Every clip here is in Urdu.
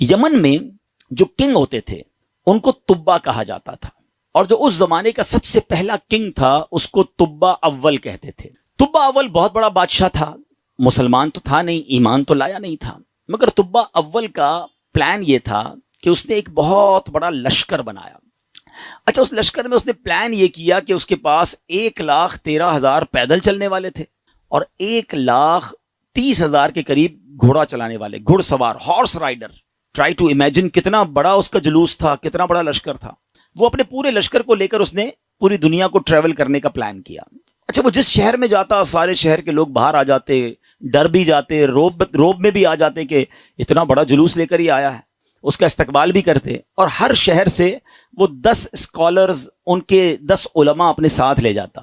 یمن میں جو کنگ ہوتے تھے ان کو تبا کہا جاتا تھا، اور جو اس زمانے کا سب سے پہلا کنگ تھا اس کو تبا اول کہتے تھے۔ تبا اول بہت بڑا بادشاہ تھا، مسلمان تو تھا نہیں، ایمان تو لایا نہیں تھا، مگر تبا اول کا پلان یہ تھا کہ اس نے ایک بہت بڑا لشکر بنایا۔ اچھا، اس لشکر میں اس نے پلان یہ کیا کہ اس کے پاس 1,13,000 پیدل چلنے والے تھے اور 1,30,000 کے قریب گھوڑا چلانے والے، گھڑ سوار، horse rider. Try to imagine کتنا بڑا اس کا جلوس تھا، کتنا بڑا لشکر تھا۔ وہ اپنے پورے لشکر کو لے کر اس نے پوری دنیا کو ٹریول کرنے کا پلان کیا۔ اچھا، وہ جس شہر میں جاتا سارے شہر کے لوگ باہر آ جاتے، ڈر بھی جاتے، روب میں بھی آ جاتے کہ اتنا بڑا جلوس لے کر ہی آیا ہے، اس کا استقبال بھی کرتے، اور ہر شہر سے وہ 10 اسکالرز، ان کے 10 علماء اپنے ساتھ لے جاتا۔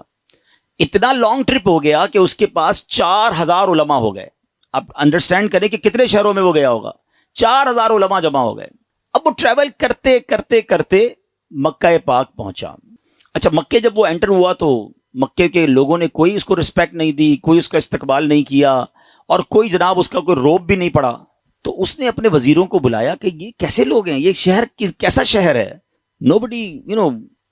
اتنا لانگ ٹرپ ہو گیا کہ اس کے پاس 4,000 علماء ہو گئے۔ اب انڈرسٹینڈ کریں کہ کتنے شہروں میں وہ گیا ہوگا، 4,000 علماء جمع ہو گئے۔ اب وہ ٹریول کرتے کرتے کرتے مکہ پاک پہنچا۔ اچھا، مکے جب وہ انٹر ہوا تو مکے کے لوگوں نے کوئی اس کو رسپیکٹ نہیں دی، کوئی اس کا استقبال نہیں کیا، اور کوئی جناب اس کا کوئی روب بھی نہیں پڑا۔ تو اس نے اپنے وزیروں کو بلایا کہ یہ کیسے لوگ ہیں، یہ شہر کیسا شہر ہے، نوبڈی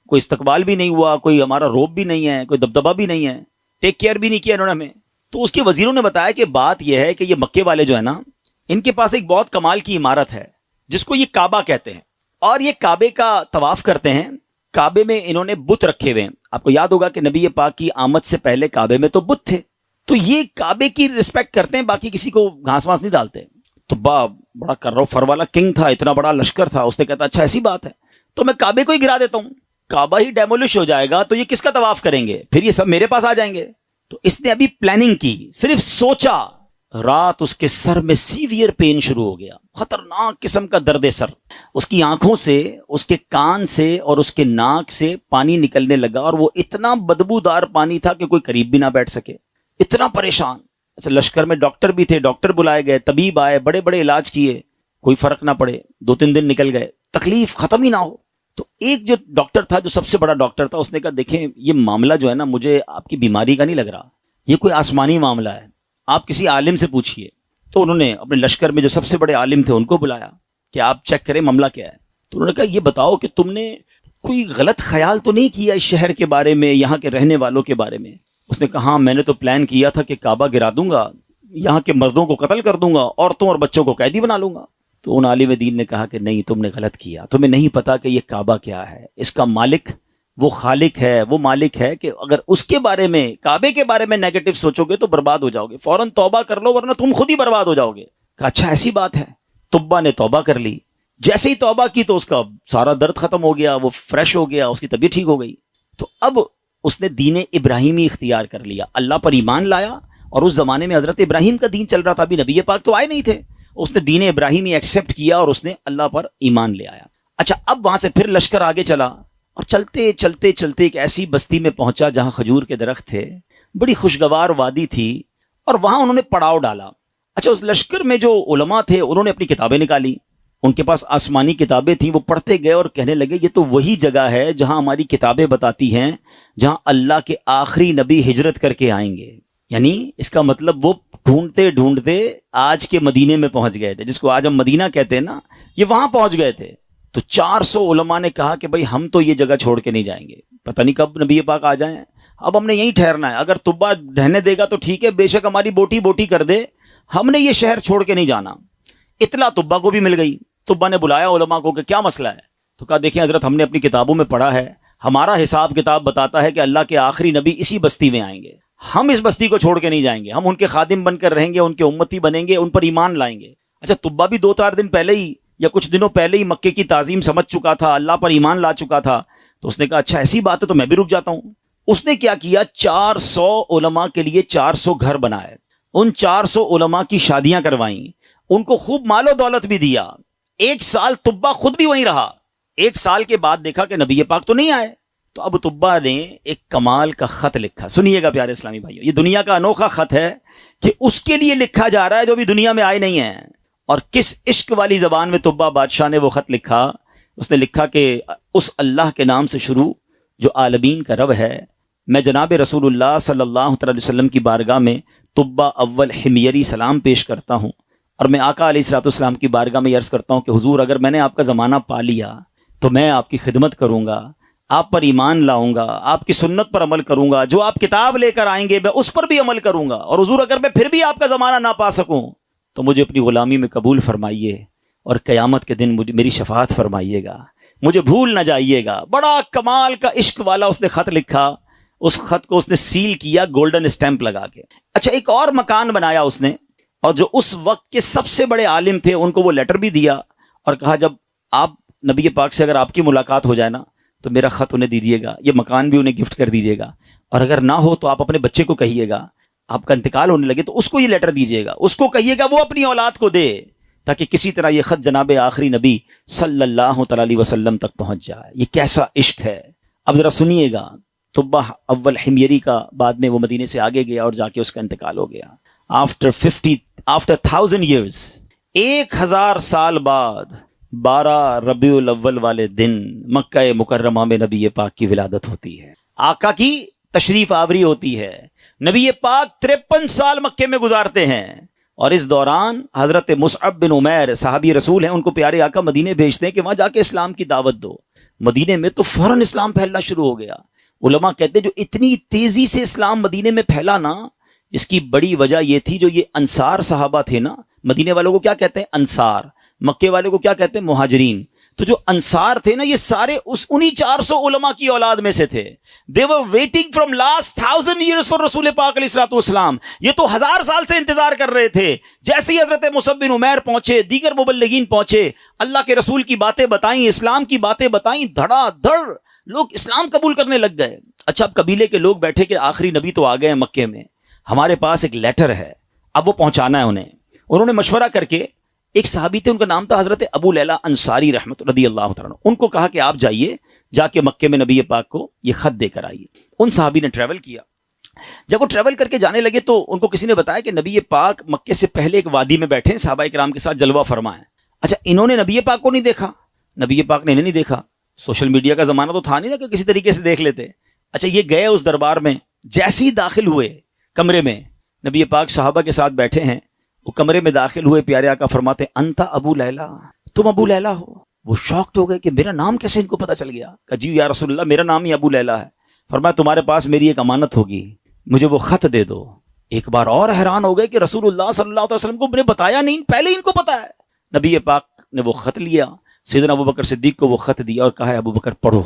کوئی استقبال بھی نہیں ہوا، کوئی ہمارا روب بھی نہیں ہے، کوئی دبدبا بھی نہیں ہے، ٹیک کیئر بھی نہیں کیا انہوں نے ہمیں۔ تو اس کے وزیروں نے بتایا کہ بات یہ ہے کہ یہ مکے والے جو ہے نا، ان کے پاس ایک بہت کمال کی عمارت ہے جس کو یہ کعبہ کہتے ہیں، اور یہ کعبے کا طواف کرتے ہیں۔ کعبے میں انہوں نے بت رکھے ہوئے ہیں۔ آپ کو یاد ہوگا کہ نبی پاک کی آمد سے پہلے کعبے میں تو بت تھے، تو یہ کعبے کی رسپیکٹ کرتے ہیں، باقی کسی کو گھاس واس نہیں ڈالتے۔ تو بڑا کرو فر والا کنگ تھا، اتنا بڑا لشکر تھا، اس نے کہتا اچھا ایسی بات ہے تو میں کعبے کو ہی گرا دیتا ہوں، کعبہ ہی ڈیمولش ہو جائے گا تو یہ کس کا طواف کریں گے، پھر یہ سب میرے پاس آ جائیں گے۔ تو اس نے ابھی پلاننگ کی، صرف سوچا، رات اس کے سر میں سیویئر پین شروع ہو گیا، خطرناک قسم کا درد سر، اس کی آنکھوں سے، اس کے کان سے اور اس کے ناک سے پانی نکلنے لگا، اور وہ اتنا بدبودار پانی تھا کہ کوئی قریب بھی نہ بیٹھ سکے، اتنا پریشان۔ اچھا، لشکر میں ڈاکٹر بھی تھے، ڈاکٹر بلائے گئے، طبیب آئے، بڑے بڑے علاج کیے، کوئی فرق نہ پڑے، 2-3 دن نکل گئے، تکلیف ختم ہی نہ ہو۔ تو ایک جو ڈاکٹر تھا، جو سب سے بڑا ڈاکٹر تھا، اس نے کہا دیکھیں یہ معاملہ جو ہے نا، مجھے آپ کی بیماری کا نہیں لگ رہا، یہ کوئی آسمانی معاملہ ہے، آپ کسی عالم سے پوچھئے۔ تو انہوں نے اپنے لشکر میں جو سب سے بڑے عالم تھے ان کو بلایا کہ آپ چیک کریں معاملہ کیا ہے۔ تو انہوں نے کہا یہ بتاؤ کہ تم نے کوئی غلط خیال تو نہیں کیا اس شہر کے بارے میں، یہاں کے رہنے والوں کے بارے میں؟ اس نے کہا ہاں، میں نے تو پلان کیا تھا کہ کعبہ گرا دوں گا، یہاں کے مردوں کو قتل کر دوں گا، عورتوں اور بچوں کو قیدی بنا لوں گا۔ تو ان عالم دین نے کہا کہ نہیں، تم نے غلط کیا، تمہیں نہیں پتا کہ یہ کعبہ کیا ہے، اس کا مالک وہ خالق ہے، وہ مالک ہے کہ اگر اس کے بارے میں، کعبے کے بارے میں نیگیٹو سوچو گے تو برباد ہو جاؤ گے، فوراً توبہ کر لو ورنہ تم خود ہی برباد ہو جاؤ گے۔ کہا اچھا ایسی بات ہے۔ تبا نے توبہ کر لی، جیسے ہی توبہ کی تو اس کا سارا درد ختم ہو گیا، وہ فریش ہو گیا، اس کی طبیعت ٹھیک ہو گئی۔ تو اب اس نے دین ابراہیمی اختیار کر لیا، اللہ پر ایمان لایا، اور اس زمانے میں حضرت ابراہیم کا دین چل رہا تھا، ابھی نبی پاک تو آئے نہیں تھے، اس نے دین ابراہیمی ایکسیپٹ کیا اور اس نے اللہ پر ایمان لے آیا۔ اچھا، اب وہاں سے پھر لشکر آگے چلا، اور چلتے چلتے چلتے ایک ایسی بستی میں پہنچا جہاں کھجور کے درخت تھے، بڑی خوشگوار وادی تھی، اور وہاں انہوں نے پڑاؤ ڈالا۔ اچھا، اس لشکر میں جو علماء تھے انہوں نے اپنی کتابیں نکالی، ان کے پاس آسمانی کتابیں تھیں، وہ پڑھتے گئے اور کہنے لگے یہ تو وہی جگہ ہے جہاں ہماری کتابیں بتاتی ہیں جہاں اللہ کے آخری نبی ہجرت کر کے آئیں گے۔ یعنی اس کا مطلب وہ ڈھونڈتے ڈھونڈتے آج کے مدینے میں پہنچ گئے تھے، جس کو آج ہم مدینہ کہتے ہیں نا، یہ وہاں پہنچ گئے تھے۔ تو 400 علماء نے کہا کہ بھئی ہم تو یہ جگہ چھوڑ کے نہیں جائیں گے، پتہ نہیں کب نبی پاک آ جائیں، اب ہم نے یہیں ٹھہرنا ہے، اگر تبا رہنے دے گا تو ٹھیک ہے، بے شک ہماری بوٹی بوٹی کر دے، ہم نے یہ شہر چھوڑ کے نہیں جانا۔ اطلاع تبا کو بھی مل گئی، تبا نے بلایا علماء کو کہ کیا مسئلہ ہے؟ تو کہا دیکھیں حضرت، ہم نے اپنی کتابوں میں پڑھا ہے، ہمارا حساب کتاب بتاتا ہے کہ اللہ کے آخری نبی اسی بستی میں آئیں گے، ہم اس بستی کو چھوڑ کے نہیں جائیں گے، ہم ان کے خادم بن کر رہیں گے، ان کے امتی بنیں گے، ان پر ایمان لائیں گے۔ اچھا، تبا بھی 2-4 دن پہلے ہی یا کچھ دنوں پہلے ہی مکے کی تعظیم سمجھ چکا تھا، اللہ پر ایمان لا چکا تھا، تو اس نے کہا اچھا ایسی بات ہے تو میں بھی رک جاتا ہوں۔ اس نے کیا کیا، 400 علماء کے لیے 400 گھر بنائے، ان 400 علماء کی شادیاں کروائیں، ان کو خوب مال و دولت بھی دیا۔ 1 سال تبا خود بھی وہیں رہا۔ 1 سال کے بعد دیکھا کہ نبی پاک تو نہیں آئے، تو اب تبا نے ایک کمال کا خط لکھا۔ سنیے گا پیارے اسلامی بھائیو، یہ دنیا کا انوکھا خط ہے کہ اس کے لیے لکھا جا رہا ہے جو ابھی دنیا میں آئے نہیں ہیں۔ اور کس عشق والی زبان میں تبا بادشاہ نے وہ خط لکھا؟ اس نے لکھا کہ اس اللہ کے نام سے شروع جو عالمین کا رب ہے، میں جناب رسول اللہ صلی اللہ علیہ وسلم کی بارگاہ میں تبا اول حمیری سلام پیش کرتا ہوں، اور میں آقا علیہ الصلوۃ والسلام کی بارگاہ میں عرض کرتا ہوں کہ حضور اگر میں نے آپ کا زمانہ پا لیا تو میں آپ کی خدمت کروں گا، آپ پر ایمان لاؤں گا، آپ کی سنت پر عمل کروں گا، جو آپ کتاب لے کر آئیں گے میں اس پر بھی عمل کروں گا، اور حضور اگر میں پھر بھی آپ کا زمانہ نہ پا سکوں تو مجھے اپنی غلامی میں قبول فرمائیے اور قیامت کے دن مجھے میری شفاعت فرمائیے گا، مجھے بھول نہ جائیے گا۔ بڑا کمال کا عشق والا اس نے خط لکھا، اس خط کو اس نے سیل کیا گولڈن اسٹیمپ لگا کے۔ اچھا ایک اور مکان بنایا اس نے، اور جو اس وقت کے سب سے بڑے عالم تھے ان کو وہ لیٹر بھی دیا اور کہا جب آپ نبی پاک سے اگر آپ کی ملاقات ہو جائے نا تو میرا خط انہیں دیجیے گا، یہ مکان بھی انہیں گفٹ کر دیجیے گا، اور اگر نہ ہو تو آپ اپنے بچے کو کہیے گا، آپ کا انتقال ہونے لگے تو اس کو یہ لیٹر دیجیے گا، اس کو کہیے گا وہ اپنی اولاد کو دے، تاکہ کسی طرح یہ خط جناب آخری نبی صلی اللہ تعالی علیہ وسلم تک پہنچ جائے۔ یہ کیسا عشق ہے! اب ذرا سنیے گا، طبہ اول حمیری کا بعد میں وہ مدینے سے آگے گیا اور جا کے اس کا انتقال ہو گیا۔ آفٹر 1000 years، 1000 سال بعد 12 ربیع الاول والے دن مکہ مکرمہ میں نبی پاک کی ولادت ہوتی ہے، آقا کی تشریف آوری ہوتی ہے۔ نبی پاک 53 سال مکے میں گزارتے ہیں، اور اس دوران حضرت مصعب بن عمیر صحابی رسول ہیں، ان کو پیارے آقا مدینے بھیجتے ہیں کہ وہاں جا کے اسلام کی دعوت دو۔ مدینے میں تو فوراً اسلام پھیلنا شروع ہو گیا۔ علماء کہتے ہیں جو اتنی تیزی سے اسلام مدینے میں پھیلا نا، اس کی بڑی وجہ یہ تھی جو یہ انصار صحابہ تھے نا، مدینے والوں کو کیا کہتے ہیں؟ انصار۔ مکے والوں کو کیا کہتے ہیں؟ مہاجرین۔ تو جو انصار تھے نا یہ سارے انہی 400 علماء کی اولاد میں سے تھے۔ they were waiting from last 1000 years for رسول پاک علیہ الصلوۃ والسلام، یہ تو 1000 سال سے انتظار کر رہے تھے۔ جیسے ہی حضرت مصعب بن عمیر پہنچے، دیگر مبلغین پہنچے، اللہ کے رسول کی باتیں بتائیں، اسلام کی باتیں بتائیں، دھڑا دھڑ لوگ اسلام قبول کرنے لگ گئے۔ اچھا اب قبیلے کے لوگ بیٹھے کہ آخری نبی تو آ گئے ہیں مکے میں، ہمارے پاس ایک لیٹر ہے، اب وہ پہنچانا ہے انہیں۔ انہوں نے مشورہ کر کے، ایک صحابی تھے ان کا نام تھا حضرت ابو لیلہ انصاری رحمۃ رضی اللہ تعالیٰ عنہ، ان کو کہا کہ آپ جائیے، جا کے مکے میں نبی پاک کو یہ خط دے کر آئیے۔ ان صحابی نے ٹریول کیا۔ جب وہ ٹریول کر کے جانے لگے تو ان کو کسی نے بتایا کہ نبی پاک مکے سے پہلے ایک وادی میں بیٹھے ہیں، صحابہ کرام کے ساتھ جلوہ فرما ہے۔ اچھا انہوں نے نبی پاک کو نہیں دیکھا، نبی پاک نے انہیں نہیں دیکھا، سوشل میڈیا کا زمانہ تو تھا نہیں نا کہ کسی طریقے سے دیکھ لیتے۔ اچھا یہ گئے اس دربار میں، جیسے ہی داخل ہوئے کمرے میں، نبی پاک صحابہ کے ساتھ بیٹھے ہیں، وہ کمرے میں داخل ہوئے، پیارے آقا فرماتے انتا ابو لیلہ، تم ابو لیلہ ہو۔ وہ شاکڈ ہو گئے کہ میرا نام کیسے ان کو پتا چل گیا؟ کہ جی یا رسول اللہ میرا نام ہی ابو لیلہ ہے۔ فرمایا تمہارے پاس میری ایک امانت ہوگی، مجھے وہ خط دے دو۔ ایک بار اور حیران ہو گئے کہ رسول اللہ صلی اللہ علیہ وسلم کو نے بتایا نہیں، پہلے ان کو پتا ہے۔ نبی پاک نے وہ خط لیا، سیدنا ابوبکر صدیق کو وہ خط دیا اور کہا ہے ابوبکر پڑھو۔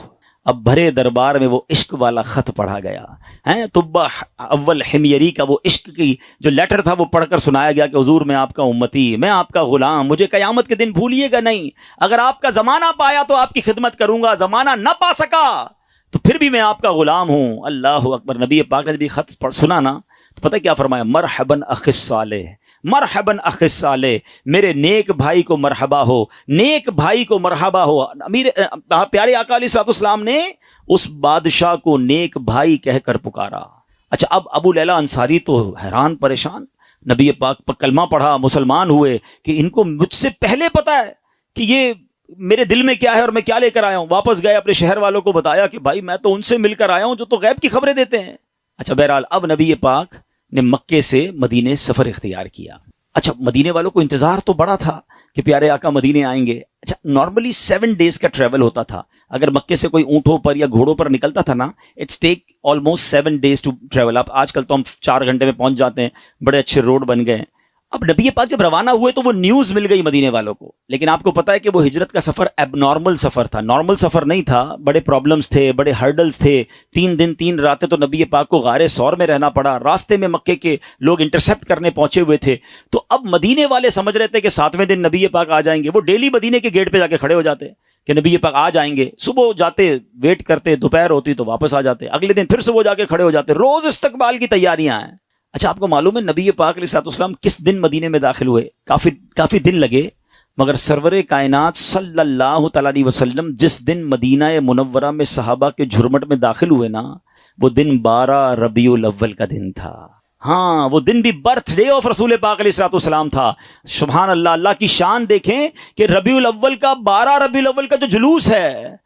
اب بھرے دربار میں وہ عشق والا خط پڑھا گیا ہے، طبہ اول حمیری کا وہ عشق کی جو لیٹر تھا وہ پڑھ کر سنایا گیا کہ حضور میں آپ کا امتی، میں آپ کا غلام، مجھے قیامت کے دن بھولیے گا نہیں، اگر آپ کا زمانہ پایا تو آپ کی خدمت کروں گا، زمانہ نہ پا سکا تو پھر بھی میں آپ کا غلام ہوں۔ اللہ اکبر۔ نبی پاک نے جب یہ خط سنا نا تو پتہ کیا فرمایا؟ مرحباً اخی الصالح، مرحباً اخی الصالح، میرے نیک بھائی کو مرحبا ہو، نیک بھائی کو مرحبا ہو۔ امیر پیارے آقا علیہ الصلوۃ والسلام نے اس بادشاہ کو نیک بھائی کہہ کر پکارا۔ اچھا اب ابو لیلہ انصاری تو حیران پریشان، نبی پاک پر کلمہ پڑھا، مسلمان ہوئے کہ ان کو مجھ سے پہلے پتا ہے کہ یہ میرے دل میں کیا ہے اور میں کیا لے کر آیا ہوں۔ واپس گئے اپنے شہر والوں کو بتایا کہ بھائی میں تو ان سے مل کر آیا ہوں جو تو غیب کی خبریں دیتے ہیں۔ اچھا بہرحال اب نبی پاک نے مکے سے مدینے سفر اختیار کیا۔ اچھا مدینے والوں کو انتظار تو بڑا تھا کہ پیارے آقا مدینے آئیں گے۔ اچھا نارملی 7 days کا ٹریول ہوتا تھا، اگر مکے سے کوئی اونٹوں پر یا گھوڑوں پر نکلتا تھا نا، it's take almost 7 days to travel. اب آج کل تو ہم 4 گھنٹے میں پہنچ جاتے ہیں، بڑے اچھے روڈ بن گئے ہیں۔ اب نبی پاک جب روانہ ہوئے تو وہ نیوز مل گئی مدینے والوں کو، لیکن آپ کو پتا ہے کہ وہ ہجرت کا سفر اب نارمل سفر تھا، نارمل سفر نہیں تھا، بڑے پرابلمز تھے، بڑے ہرڈلز تھے۔ 3 دن 3 راتیں تو نبی پاک کو غار ثور میں رہنا پڑا، راستے میں مکے کے لوگ انٹرسپٹ کرنے پہنچے ہوئے تھے۔ تو اب مدینے والے سمجھ رہے تھے کہ 7ویں دن نبی پاک آ جائیں گے، وہ ڈیلی مدینے کے گیٹ پہ جا کے کھڑے ہو جاتے کہ نبی پاک آ جائیں گے، صبح جاتے ویٹ کرتے، دوپہر ہوتی تو واپس آ جاتے، اگلے دن پھر صبح جا کے کھڑے ہو جاتے، روز استقبال کی تیاریاں ہیں۔ اچھا آپ کو معلوم ہے نبی پاک علیہ الصلوۃ والسلام کس دن مدینے میں داخل ہوئے؟ کافی دن لگے، مگر سرور کائنات صلی اللہ تعالی علیہ وسلم جس دن مدینہ منورہ میں صحابہ کے جھرمٹ میں داخل ہوئے نا، وہ دن 12 ربیع الاول کا دن تھا۔ ہاں وہ دن بھی برتھ ڈے آف رسول پاک علیہ الصلوۃ والسلام تھا۔ سبحان اللہ، اللہ کی شان دیکھیں کہ ربیع الاول کا 12 ربیع الاول کا جو جلوس ہے،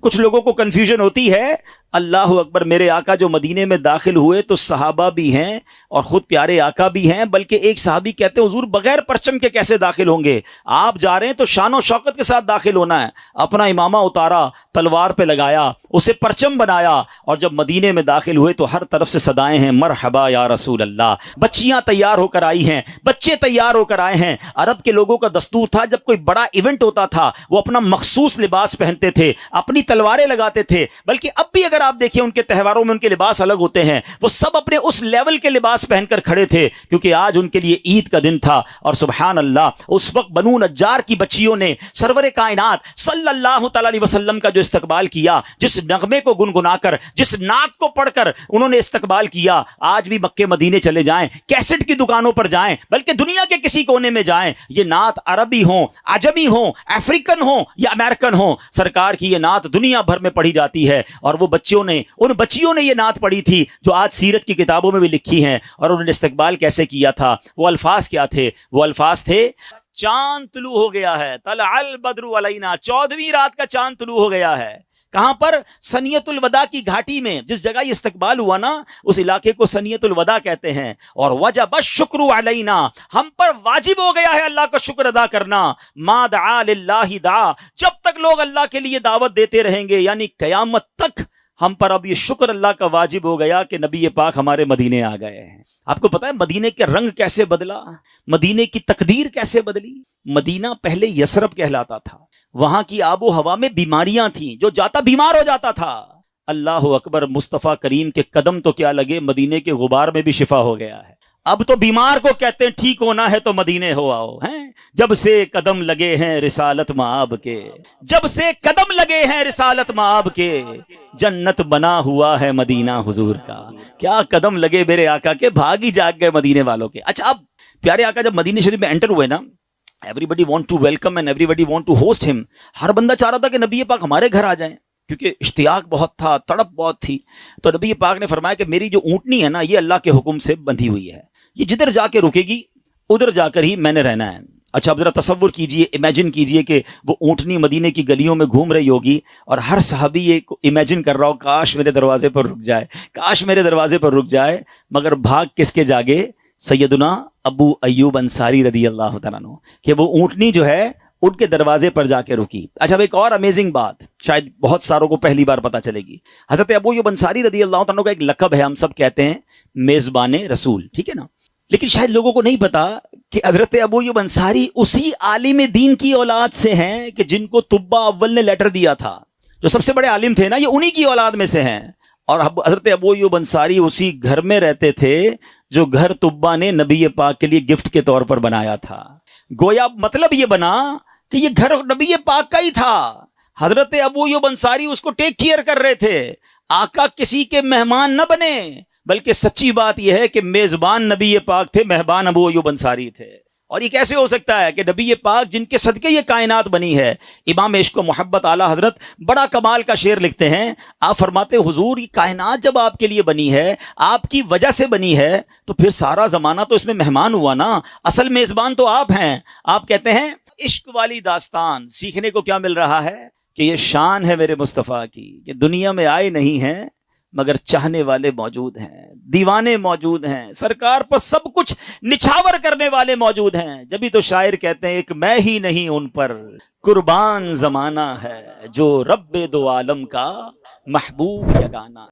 کچھ لوگوں کو کنفیوژن ہوتی ہے، اللہ اکبر، میرے آقا جو مدینے میں داخل ہوئے تو صحابہ بھی ہیں اور خود پیارے آقا بھی ہیں، بلکہ ایک صحابی کہتے ہیں حضور بغیر پرچم کے کیسے داخل ہوں گے؟ آپ جا رہے ہیں تو شان و شوکت کے ساتھ داخل ہونا ہے۔ اپنا امامہ اتارا، تلوار پہ لگایا، اسے پرچم بنایا، اور جب مدینے میں داخل ہوئے تو ہر طرف سے صدائیں ہیں مرحبا یا رسول اللہ۔ بچیاں تیار ہو کر آئی ہیں، بچے تیار ہو کر آئے ہیں۔ عرب کے لوگوں کا دستور تھا جب کوئی بڑا ایونٹ ہوتا تھا وہ اپنا مخصوص لباس پہنتے تھے، اپنی تلواریں لگاتے تھے، بلکہ اب بھی اگر آپ دیکھیں ان کے تہواروں میں ان کے لباس الگ ہوتے ہیں، وہ سب اپنے اس لیول کے لباس پہن کر کھڑے تھے کیونکہ آج ان کے لیے عید کا دن تھا۔ اور سبحان اللہ، اس وقت بنو نجار کی بچیوں نے سرور کائنات صلی اللہ تعالی علیہ وسلم کا جو استقبال کیا، جس نغمے کو گنگنا کر، جس نعت کو پڑھ کر انہوں نے استقبال کیا، آج بھی مکے مدینے چلے جائیں، کیسٹ کی دکانوں پر جائیں، بلکہ دنیا کے کسی کونے میں جائیں، یہ نعت عربی ہوں، عجمی ہوں، افریقن ہوں یا امریکن ہوں، سرکار کی یہ نعت دنیا بھر میں پڑھی جاتی ہے۔ اور وہ ان بچیوں نے یہ نعت پڑھی تھی جو آج سیرت کی کتابوں میں بھی لکھی ہیں۔ اور انہوں نے استقبال کیسے کیا تھا، وہ الفاظ کیا تھے؟ وہ الفاظ تھے چاند طلوع ہو گیا ہے، طلع البدر علینا، 14ویں رات کا چاند طلوع ہو گیا ہے۔ کہاں پر؟ سنیت الوداع کی گھاٹی میں، جس جگہ یہ استقبال ہوا نا اس علاقے کو سنیت الوداع کہتے ہیں۔ اور وجب الشکر علینا، ہم پر واجب ہو گیا ہے اللہ کا شکر ادا کرنا۔ ما دعا للہ دعا، جب تک لوگ اللہ کے لیے دعوت دیتے رہیں گے، یعنی قیامت تک ہم پر اب یہ شکر اللہ کا واجب ہو گیا کہ نبی پاک ہمارے مدینے آ گئے ہیں۔ آپ کو پتا ہے مدینے کے رنگ کیسے بدلا، مدینے کی تقدیر کیسے بدلی؟ مدینہ پہلے یثرب کہلاتا تھا، وہاں کی آب و ہوا میں بیماریاں تھیں، جو جاتا بیمار ہو جاتا تھا۔ اللہ اکبر، مصطفیٰ کریم کے قدم تو کیا لگے، مدینے کے غبار میں بھی شفا ہو گیا ہے۔ اب تو بیمار کو کہتے ہیں ٹھیک ہونا ہے تو مدینے ہو آؤ، ہیں جب سے قدم لگے ہیں رسالت مآب کے، جب سے قدم لگے ہیں رسالت مآب کے، جنت بنا ہوا ہے مدینہ حضور کا۔ کیا قدم لگے میرے آقا کے، بھاگ ہی جاگ گئے مدینے والوں کے۔ اچھا، اب پیارے آقا جب مدینہ شریف میں انٹر ہوئے نا، everybody want to welcome and everybody want to host him، ہر بندہ چاہ رہا تھا کہ نبی پاک ہمارے گھر آ جائیں، کیونکہ اشتیاق بہت تھا، تڑپ بہت تھی۔ تو نبی پاک نے فرمایا کہ میری جو اونٹنی ہے نا، یہ اللہ کے حکم سے بندھی ہوئی ہے، یہ جدھر جا کے رکے گی ادھر جا کر ہی میں نے رہنا ہے۔ اچھا، اب ذرا تصور کیجئے، امیجن کیجئے کہ وہ اونٹنی مدینے کی گلیوں میں گھوم رہی ہوگی اور ہر صحابی یہ امیجن کر رہا ہو کاش میرے دروازے پر رک جائے، کاش میرے دروازے پر رک جائے، مگر بھاگ کس کے جاگے؟ سیدنا ابو ایوب انصاری رضی اللہ تعالیٰ عنہ، کہ وہ اونٹنی جو ہے ان کے دروازے پر جا کے رکی۔ اچھا، اب ایک اور امیزنگ بات شاید بہت ساروں کو پہلی بار پتہ چلے گی، حضرت ابو ایوب انصاری رضی اللہ تعالیٰ عنہ کا ایک لقب ہے، ہم سب کہتے ہیں میزبان رسول، ٹھیک ہے نا، لیکن شاید لوگوں کو نہیں پتا کہ حضرت ابو ایوب انصاری اسی عالم دین کی اولاد سے ہیں کہ جن کو طبہ اول نے لیٹر دیا تھا، جو سب سے بڑے عالم تھے نا، یہ انہی کی اولاد میں سے ہیں۔ اور حضرت ابو ایوب انصاری اسی گھر میں رہتے تھے جو گھر طبہ نے نبی پاک کے لیے گفٹ کے طور پر بنایا تھا۔ گویا مطلب یہ بنا کہ یہ گھر نبی پاک کا ہی تھا، حضرت ابو ایوب انصاری اس کو ٹیک کیئر کر رہے تھے۔ آقا کسی کے مہمان نہ بنے، بلکہ سچی بات یہ ہے کہ میزبان نبی پاک تھے، مہمان ابو ایوب انصاری تھے۔ اور یہ کیسے ہو سکتا ہے کہ نبی پاک جن کے صدقے یہ کائنات بنی ہے؟ امام عشق و محبت اعلیٰ حضرت بڑا کمال کا شعر لکھتے ہیں، آپ فرماتے حضور یہ کائنات جب آپ کے لیے بنی ہے، آپ کی وجہ سے بنی ہے، تو پھر سارا زمانہ تو اس میں مہمان ہوا نا، اصل میزبان تو آپ ہیں۔ آپ کہتے ہیں عشق والی داستان سیکھنے کو کیا مل رہا ہے کہ یہ شان ہے میرے مصطفیٰ کی کہ دنیا میں آئے نہیں ہیں مگر چاہنے والے موجود ہیں، دیوانے موجود ہیں، سرکار پر سب کچھ نچھاور کرنے والے موجود ہیں۔ جبھی تو شاعر کہتے ہیں ایک میں ہی نہیں ان پر قربان زمانہ ہے، جو رب دو عالم کا محبوب یگانہ۔